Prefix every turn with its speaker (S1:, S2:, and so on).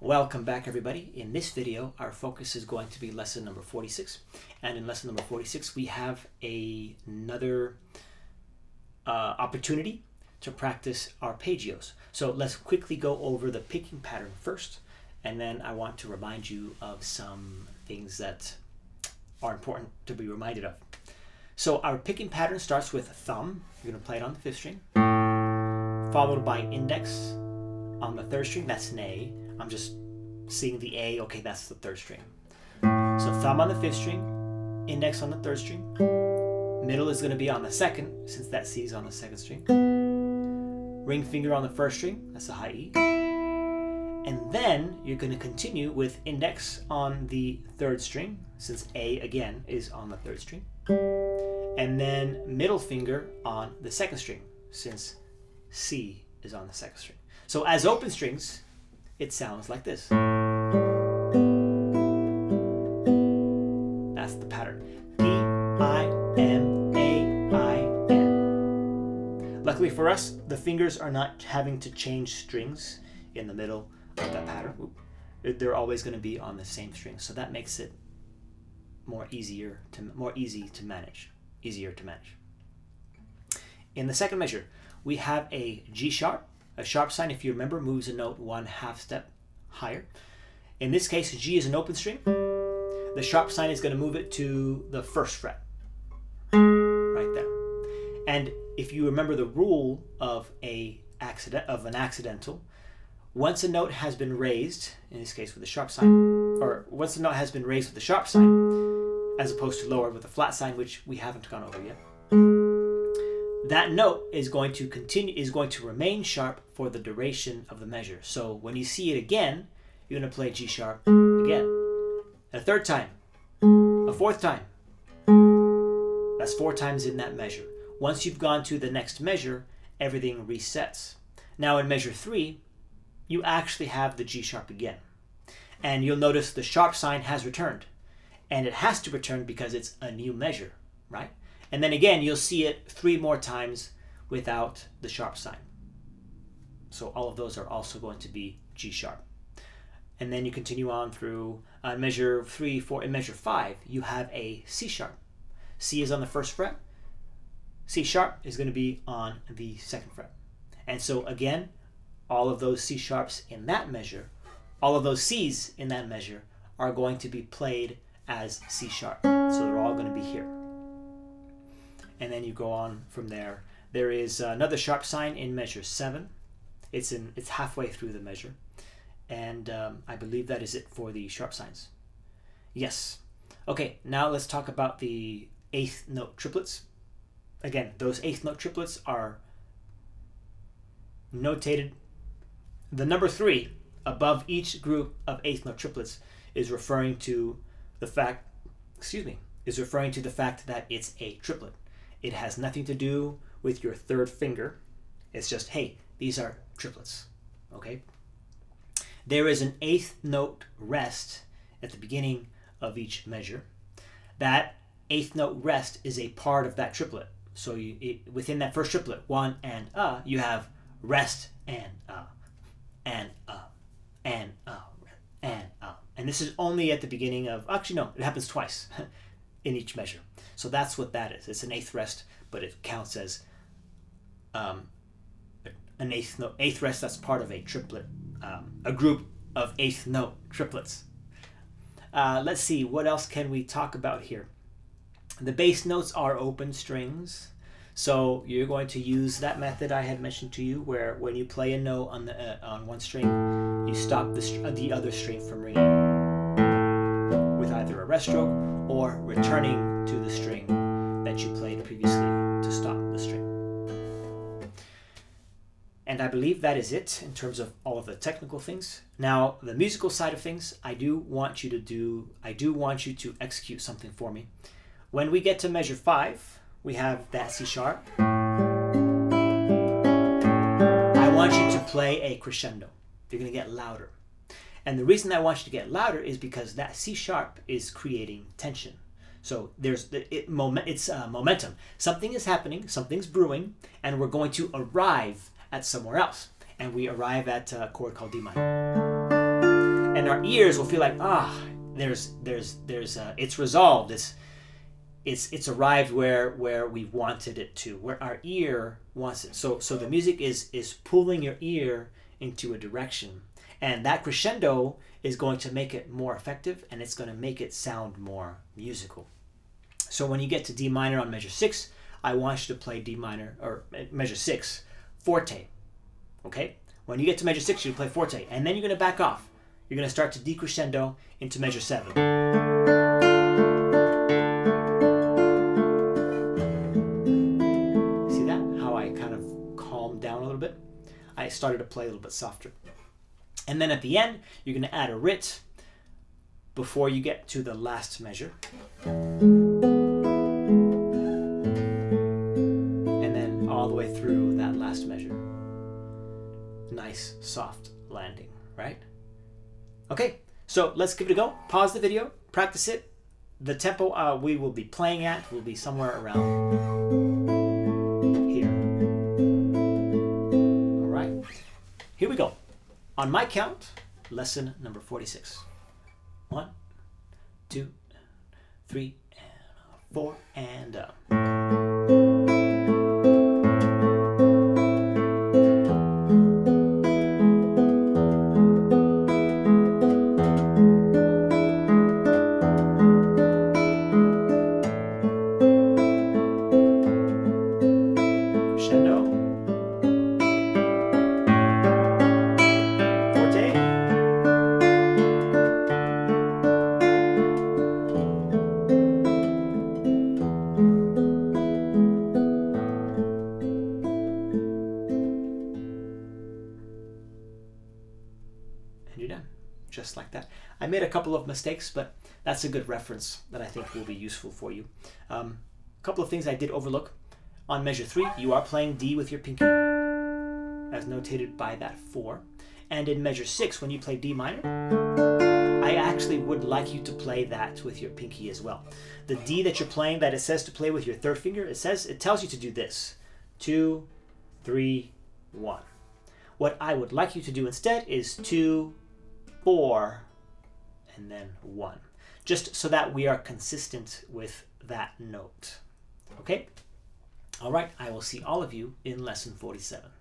S1: Welcome back, everybody. In this video, our focus is going to be lesson number 46. And in lesson number 46, we have another opportunity to practice arpeggios. So let's quickly go over the picking pattern first. And then I want to remind you of some things that are important to be reminded of. So our picking pattern starts with thumb. You're going to play it on the 5th string, followed by index on the 3rd string. That's an A. I'm just seeing the A. Okay, that's the 3rd string. So thumb on the 5th string, index on the 3rd string, middle is going to be on the 2nd, since that C is on the 2nd string, ring finger on the 1st string, that's a high E, and then you're going to continue with index on the 3rd string, since A again is on the 3rd string, and then middle finger on the 2nd string, since C is on the 2nd string. So as open strings, it sounds like this. That's the pattern. P-I-M-A-I-N. Luckily for us, the fingers are not having to change strings in the middle of that pattern. They're always going to be on the same string, so that makes it more easy to manage. In the second measure, we have a G sharp. A sharp sign, if you remember, moves a note 1/2 step higher. In this case, G is an open string. The sharp sign is going to move it to the 1st fret, right there. And if you remember the rule of an accidental, once a note has been raised, in this case with the sharp sign, or once a note has been raised with the sharp sign, as opposed to lowered with the flat sign, which we haven't gone over yet, that note is going to remain sharp for the duration of the measure. So when you see it again, you're going to play G sharp again. A 3rd time, a 4th time. That's 4 times in that measure. Once you've gone to the next measure, everything resets. Now in measure 3, you actually have the G sharp again. And you'll notice the sharp sign has returned. And it has to return because it's a new measure, right? And then again, you'll see it 3 more times without the sharp sign. So all of those are also going to be G sharp. And then you continue on through measure 3, 4, and measure 5, you have a C sharp. C is on the 1st fret. C sharp is going to be on the 2nd fret. And so again, all of those C sharps in that measure, all of those C's in that measure are going to be played as C sharp. So they're all going to be here. And then you go on from there. There is another sharp sign in measure 7. It's halfway through the measure. And I believe that is it for the sharp signs. Yes. Okay, now let's talk about the 8th note triplets. Again, those 8th note triplets are notated. The number 3 above each group of 8th note triplets is referring to the fact, that it's a triplet. It has nothing to do with your 3rd finger. It's just, hey, these are triplets, okay? There is an 8th note rest at the beginning of each measure. That 8th note rest is a part of that triplet. So within that first triplet, 1 and you have rest and and and and. And this is only at the beginning of, actually no, it happens twice in each measure. So that's what that is. It's an 8th rest, but it counts as an 8th note. 8th rest, that's part of a triplet, a group of 8th note triplets. Let's see, what else can we talk about here? The bass notes are open strings. So you're going to use that method I had mentioned to you, where when you play a note on one string, you stop the other string from ringing with either a rest stroke or returning to the string that you played previously to stop the string. And I believe that is it in terms of all of the technical things. Now, the musical side of things, I do want you to execute something for me. When we get to measure 5, we have that C sharp. I want you to play a crescendo. You're going to get louder. And the reason I want you to get louder is because that C sharp is creating tension. So it's momentum. Something is happening, something's brewing, and we're going to arrive at somewhere else. And we arrive at a chord called D minor. And our ears will feel like, it's resolved. It's arrived where we wanted it to, where our ear wants it. So the music is pulling your ear into a direction. And that crescendo is going to make it more effective, and it's going to make it sound more musical. So when you get to D minor on measure 6, I want you to play D minor, or measure 6, forte. Okay? When you get to measure 6, you play forte, and then you're going to back off. You're going to start to decrescendo into measure 7. See that? How I kind of calmed down a little bit? I started to play a little bit softer. And then at the end, you're going to add a rit before you get to the last measure. And then all the way through that last measure. Nice, soft landing, right? Okay, so let's give it a go. Pause the video, practice it. The tempo we will be playing at will be somewhere around here. All right, here we go. On my count, lesson number 46. 1, 2, 3, and 4, and up. And you're done, just like that. I made a couple of mistakes, but that's a good reference that I think will be useful for you. A couple of things I did overlook. On measure 3, you are playing D with your pinky, as notated by that 4. And in measure 6, when you play D minor, I actually would like you to play that with your pinky as well. The D that you're playing, that it says to play with your third finger, it tells you to do this. 2, 3, 1. What I would like you to do instead is 2, 4, and then 1. Just so that we are consistent with that note. Okay? All right, I will see all of you in lesson 47.